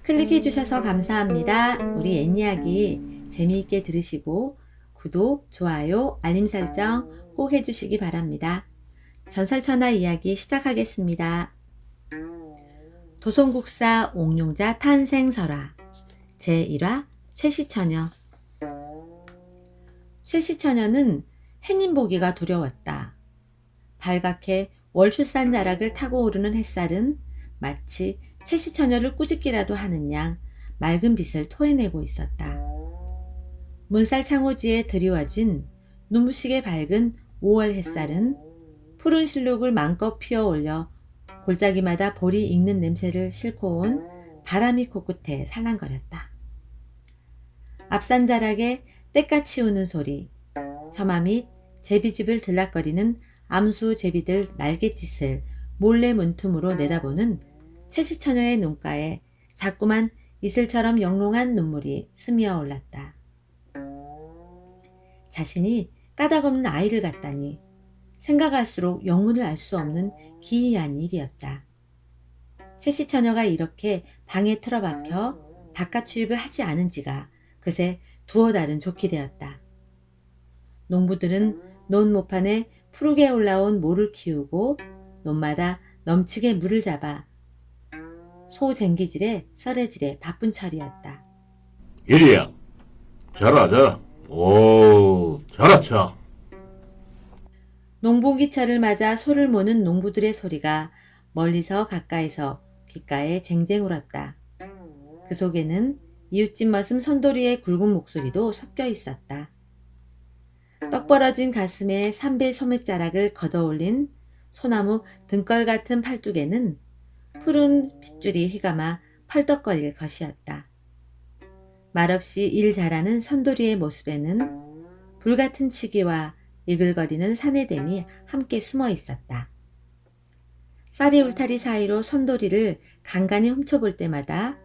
클릭해 주셔서 감사합니다. 우리 옛 이야기 재미있게 들으시고 구독, 좋아요, 알림 설정 꼭 해주시기 바랍니다. 전설천하 이야기 시작하겠습니다. 도송국사 옥룡자 탄생설화 제1화 쇠시처녀. 쇠시처녀는 해님 보기가 두려웠다. 발갛게 월출산 자락을 타고 오르는 햇살은 마치 쇠시처녀를 꾸짖기라도 하는 양 맑은 빛을 토해내고 있었다. 문살 창호지에 드리워진 눈부시게 밝은 5월 햇살은 푸른 실룩을 마음껏 피어올려 골짜기마다 볼이 익는 냄새를 싣고 온 바람이 코끝에 살랑거렸다. 앞산 자락에 떼까치 우는 소리, 처마 및 제비집을 들락거리는 암수 제비들 날갯짓을 몰래 문틈으로 내다보는 쇠시처녀의 눈가에 자꾸만 이슬처럼 영롱한 눈물이 스미어 올랐다. 자신이 까닭없는 아이를 갖다니 생각할수록 영문을 알 수 없는 기이한 일이었다. 쇠시처녀가 이렇게 방에 틀어박혀 바깥 출입을 하지 않은 지가 그새 두어 달은 좋게 되었다. 농부들은 논 모판에 푸르게 올라온 모를 키우고 논마다 넘치게 물을 잡아 소 쟁기질에 썰애질에 바쁜 철이었다. 이리야, 잘하자. 오, 잘하자. 농번기철을 맞아 소를 모는 농부들의 소리가 멀리서 가까이서 귓가에 쟁쟁 울었다. 그 속에는 이웃집 머슴 선돌이의 굵은 목소리도 섞여 있었다. 떡 벌어진 가슴에 삼배 소매자락을 걷어올린 소나무 등걸 같은 팔뚝에는 푸른 핏줄이 휘감아 펄떡거릴 것이었다. 말없이 일 잘하는 선돌이의 모습에는 불같은 치기와 이글거리는 사내됨이 함께 숨어 있었다. 쌀이 울타리 사이로 선돌이를 간간히 훔쳐볼 때마다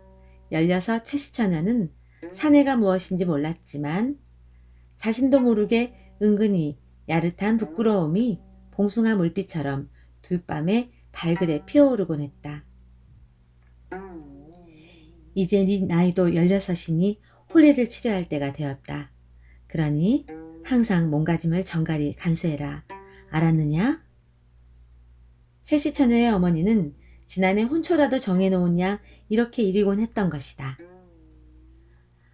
16 쇠시처녀는 사내가 무엇인지 몰랐지만 자신도 모르게 은근히 야릇한 부끄러움이 봉숭아 물빛처럼 두 뺨에 발그레 피어오르곤 했다. 이제 네 나이도 16이니 혼례를 치료할 때가 되었다. 그러니 항상 몸가짐을 정갈히 간수해라. 알았느냐? 쇠시처녀의 어머니는 지난해 혼초라도 정해놓은 양 이렇게 이리곤 했던 것이다.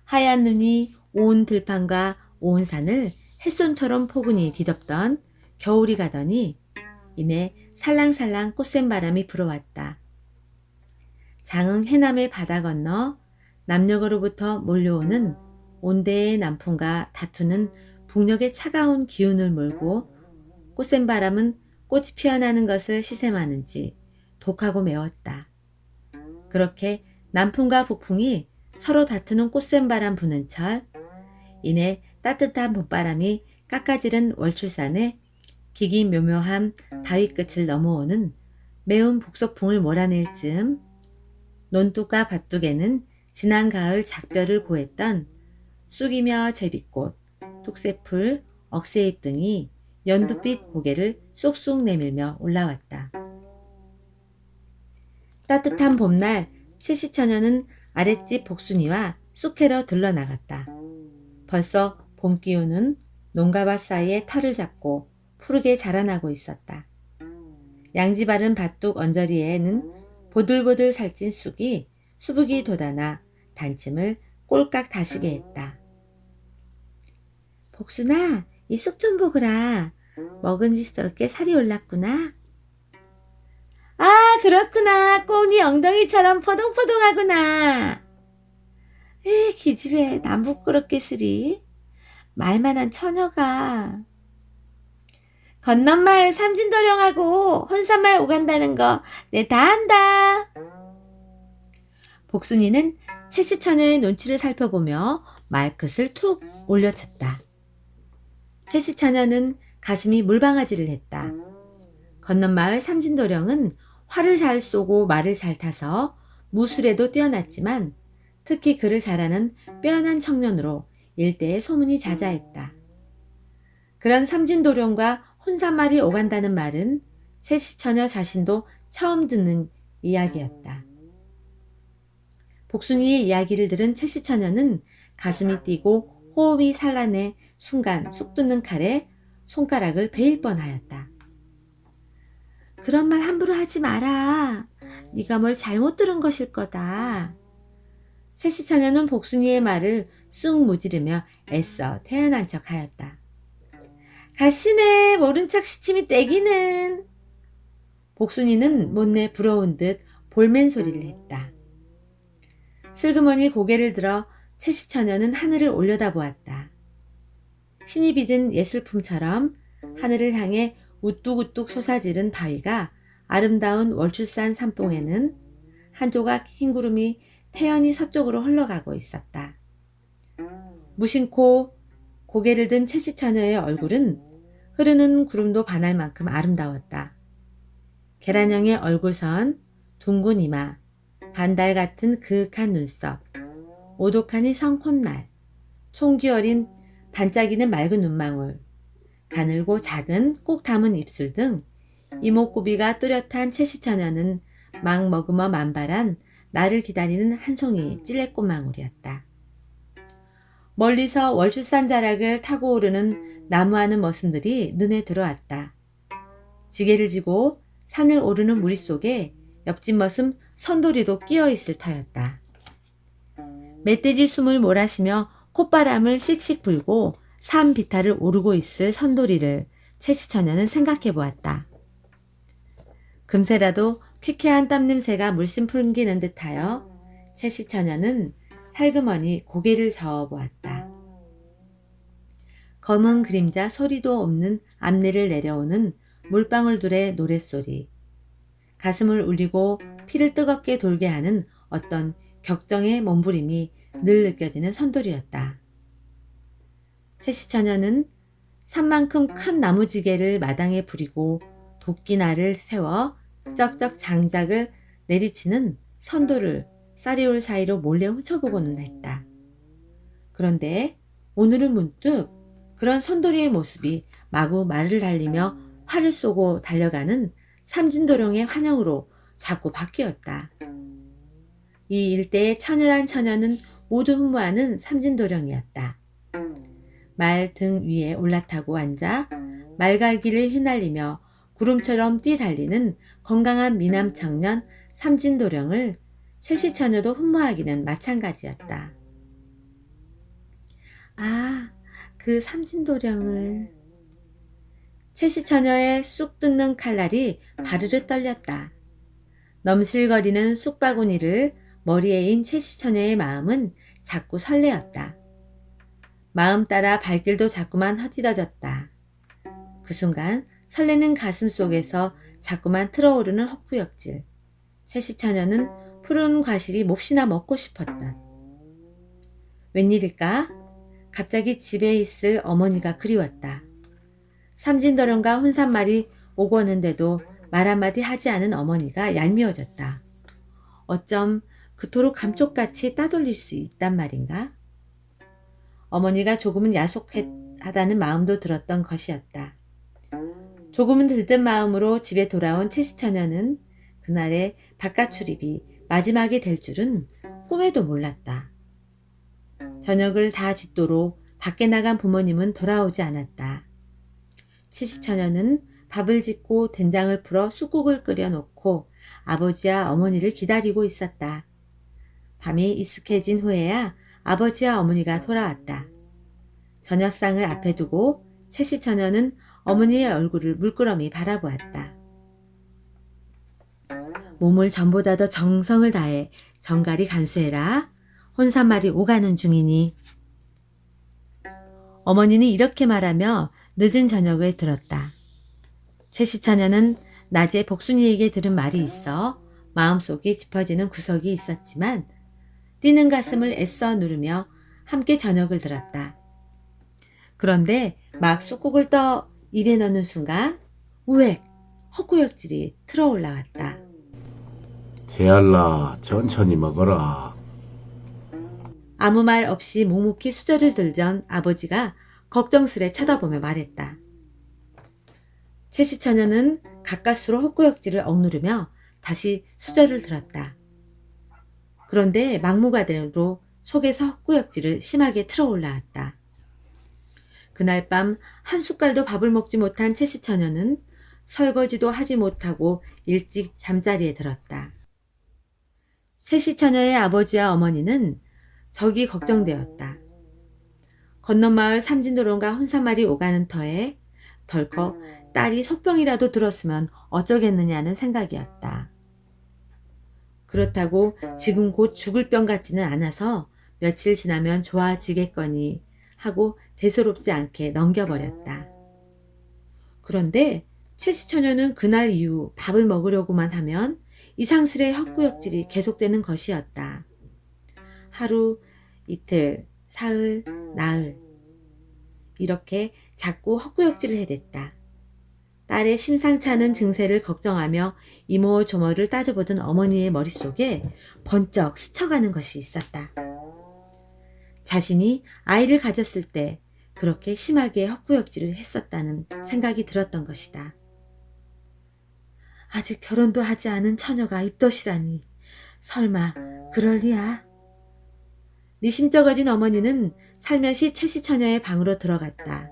하얀 눈이 온 들판과 온 산을 햇손처럼 포근히 뒤덮던 겨울이 가더니 이내 살랑살랑 꽃샘 바람이 불어왔다. 장흥 해남의 바다 건너 남녘으로부터 몰려오는 온대의 남풍과 다투는 북녘의 차가운 기운을 몰고 꽃샘 바람은 꽃이 피어나는 것을 시샘하는지 독하고 매웠다. 그렇게 남풍과 북풍이 서로 다투는 꽃샘 바람 부는 철, 이내 따뜻한 봄바람이 깎아지른 월출산에 기기묘묘한 바위 끝을 넘어오는 매운 북서풍을 몰아낼 즈음 논둑과 밭둑에는 지난 가을 작별을 고했던 쑥이며 제비꽃, 툭새풀, 억새잎 등이 연두빛 고개를 쏙쏙 내밀며 올라왔다. 따뜻한 봄날 쇠시처녀는 아랫집 복순이와 쑥캐러 들러나갔다. 벌써 봄 기운은 농가밭 사이에 털을 잡고 푸르게 자라나고 있었다. 양지 바른 밭둑 언저리에는 보들보들 살찐 쑥이 수북이 돋아나 단침을 꼴깍 다시게 했다. 복순아, 이 쑥 좀 보거라. 먹은직스럽게 살이 올랐구나. 아, 그렇구나. 꽁이 엉덩이처럼 포동포동하구나. 기집애 남 부끄럽게 쓰리. 말만한 처녀가. 건넌마을 삼진도령하고 혼산말 오간다는 거 내 다 안다. 복순이는 쇠시처녀의 눈치를 살펴보며 말끝을 툭 올려쳤다. 쇠시처녀는 가슴이 물방아지를 했다. 건넌마을 삼진도령은 활을 잘 쏘고 말을 잘 타서 무술에도 뛰어났지만 특히 글을 잘하는 빼어난 청년으로 일대에 소문이 자자했다. 그런 삼진도령과 혼산말이 오간다는 말은 쇠시처녀 자신도 처음 듣는 이야기였다. 복순이의 이야기를 들은 채시처녀는 가슴이 뛰고 호흡이 살라내 순간 쑥 뜯는 칼에 손가락을 베일 뻔하였다. 그런 말 함부로 하지 마라. 네가 뭘 잘못 들은 것일 거다. 채시처녀는 복순이의 말을 쑥 무지르며 애써 태연한 척하였다. 가시네 모른 척 시침이 떼기는. 복순이는 못내 부러운 듯 볼멘 소리를 했다. 슬그머니 고개를 들어 채시처녀는 하늘을 올려다보았다. 신이 빚은 예술품처럼 하늘을 향해 우뚝우뚝 솟아지른 바위가 아름다운 월출산 산봉에는 한 조각 흰 구름이 태연히 서쪽으로 흘러가고 있었다. 무심코 고개를 든 채시처녀의 얼굴은 흐르는 구름도 반할 만큼 아름다웠다. 계란형의 얼굴선, 둥근 이마, 반달 같은 그윽한 눈썹, 오독하니 성 콧날, 총기 어린 반짝이는 맑은 눈망울, 가늘고 작은 꼭 담은 입술 등 이목구비가 뚜렷한 채시처녀는 막 머금어 만발한 나를 기다리는 한 송이 찔레꽃망울이었다. 멀리서 월출산 자락을 타고 오르는 나무하는 머슴들이 눈에 들어왔다. 지게를 지고 산을 오르는 무리 속에 옆집 머슴 선돌이도 끼어 있을 터였다. 멧돼지 숨을 몰아쉬며 콧바람을 씩씩 불고 산 비탈을 오르고 있을 선돌이를 채시처녀는 생각해 보았다. 금세라도 쾌쾌한 땀냄새가 물씬 풍기는 듯하여 채시처녀는 살그머니 고개를 저어 보았다. 검은 그림자 소리도 없는 앞니를 내려오는 물방울들의 노랫소리, 가슴을 울리고 피를 뜨겁게 돌게 하는 어떤 격정의 몸부림이 늘 느껴지는 선돌이었다. 채시처녀는 산만큼 큰 나무지게를 마당에 부리고 도끼날을 세워 쩍쩍 장작을 내리치는 선돌을 쌀이올 사이로 몰래 훔쳐보고는 했다. 그런데 오늘은 문득 그런 선돌이의 모습이 마구 말을 달리며 활을 쏘고 달려가는 삼진도령의 환영으로 자꾸 바뀌었다. 이 일대의 처녀란 처녀는 모두 흠모하는 삼진도령이었다. 말 등 위에 올라타고 앉아 말갈기를 휘날리며 구름처럼 뛰달리는 건강한 미남 청년 삼진도령을 채시처녀도 흠모하기는 마찬가지였다. 아, 그 삼진도령을. 채시처녀의 쑥 뜯는 칼날이 바르르 떨렸다. 넘실거리는 쑥바구니를 머리에 인 채시처녀의 마음은 자꾸 설레었다. 마음 따라 발길도 자꾸만 헛디뎌졌다. 그 순간 설레는 가슴 속에서 자꾸만 틀어오르는 헛구역질. 채시처녀는 푸른 과실이 몹시나 먹고 싶었다. 웬일일까? 갑자기 집에 있을 어머니가 그리웠다. 삼진도령과 혼산말이 오고는데도 말 한마디 하지 않은 어머니가 얄미워졌다. 어쩜 그토록 감쪽같이 따돌릴 수 있단 말인가? 어머니가 조금은 야속하다는 마음도 들었던 것이었다. 조금은 들뜬 마음으로 집에 돌아온 채시처녀는 그날의 바깥 출입이 마지막이 될 줄은 꿈에도 몰랐다. 저녁을 다 짓도록 밖에 나간 부모님은 돌아오지 않았다. 채시처녀는 밥을 짓고 된장을 풀어 쑥국을 끓여 놓고 아버지와 어머니를 기다리고 있었다. 밤이 이슥해진 후에야 아버지와 어머니가 돌아왔다. 저녁상을 앞에 두고 채시처녀는 어머니의 얼굴을 물끄러미 바라보았다. 몸을 전보다 더 정성을 다해 정갈이 간수해라. 혼산말이 오가는 중이니. 어머니는 이렇게 말하며 늦은 저녁을 들었다. 채시처녀는 낮에 복순이에게 들은 말이 있어 마음속이 짚어지는 구석이 있었지만 뛰는 가슴을 애써 누르며 함께 저녁을 들었다. 그런데 막 쑥국을 떠 입에 넣는 순간 우엑! 헛구역질이 틀어 올라왔다. 태알라, 천천히 먹어라. 아무 말 없이 묵묵히 수저를 들던 아버지가 걱정스레 쳐다보며 말했다. 채시처녀는 가까스로 헛구역질을 억누르며 다시 수저를 들었다. 그런데 막무가내로 속에서 헛구역질을 심하게 틀어 올라왔다. 그날 밤 한 숟갈도 밥을 먹지 못한 채씨 처녀는 설거지도 하지 못하고 일찍 잠자리에 들었다. 채씨 처녀의 아버지와 어머니는 적이 걱정되었다. 건너마을 삼진도론과 혼사말이 오가는 터에 덜컥 딸이 속병이라도 들었으면 어쩌겠느냐는 생각이었다. 그렇다고 지금 곧 죽을 병 같지는 않아서 며칠 지나면 좋아지겠거니 하고 대수롭지 않게 넘겨버렸다. 그런데 채씨 처녀는 그날 이후 밥을 먹으려고만 하면 이상스레 헛구역질이 계속되는 것이었다. 하루, 이틀, 사흘, 나흘 이렇게 자꾸 헛구역질을 해댔다. 딸의 심상치 않은 증세를 걱정하며 이모저모를 따져보던 어머니의 머릿속에 번쩍 스쳐가는 것이 있었다. 자신이 아이를 가졌을 때 그렇게 심하게 헛구역질을 했었다는 생각이 들었던 것이다. 아직 결혼도 하지 않은 처녀가 입덧이라니 설마 그럴 리야? 미심쩍어진 어머니는 살며시 채씨 처녀의 방으로 들어갔다.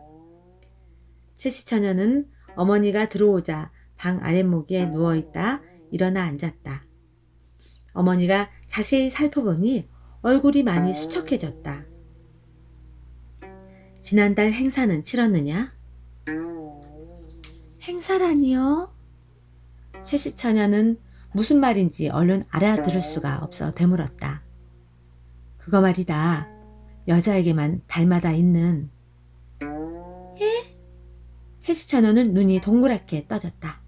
채씨 처녀는 어머니가 들어오자 방 아랫목에 누워있다 일어나 앉았다. 어머니가 자세히 살펴보니 얼굴이 많이 수척해졌다. 지난달 행사는 치렀느냐? 행사라니요? 채씨 처녀는 무슨 말인지 얼른 알아들을 수가 없어 되물었다. 그거 말이다. 여자에게만 닮아다 있는. 예? 채씨 처녀는 눈이 동그랗게 떠졌다.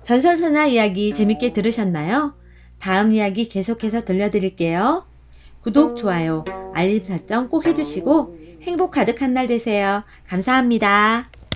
전설선화 이야기 재밌게 들으셨나요? 다음 이야기 계속해서 들려드릴게요. 구독, 좋아요, 알림 설정 꼭 해주시고 행복 가득한 날 되세요. 감사합니다.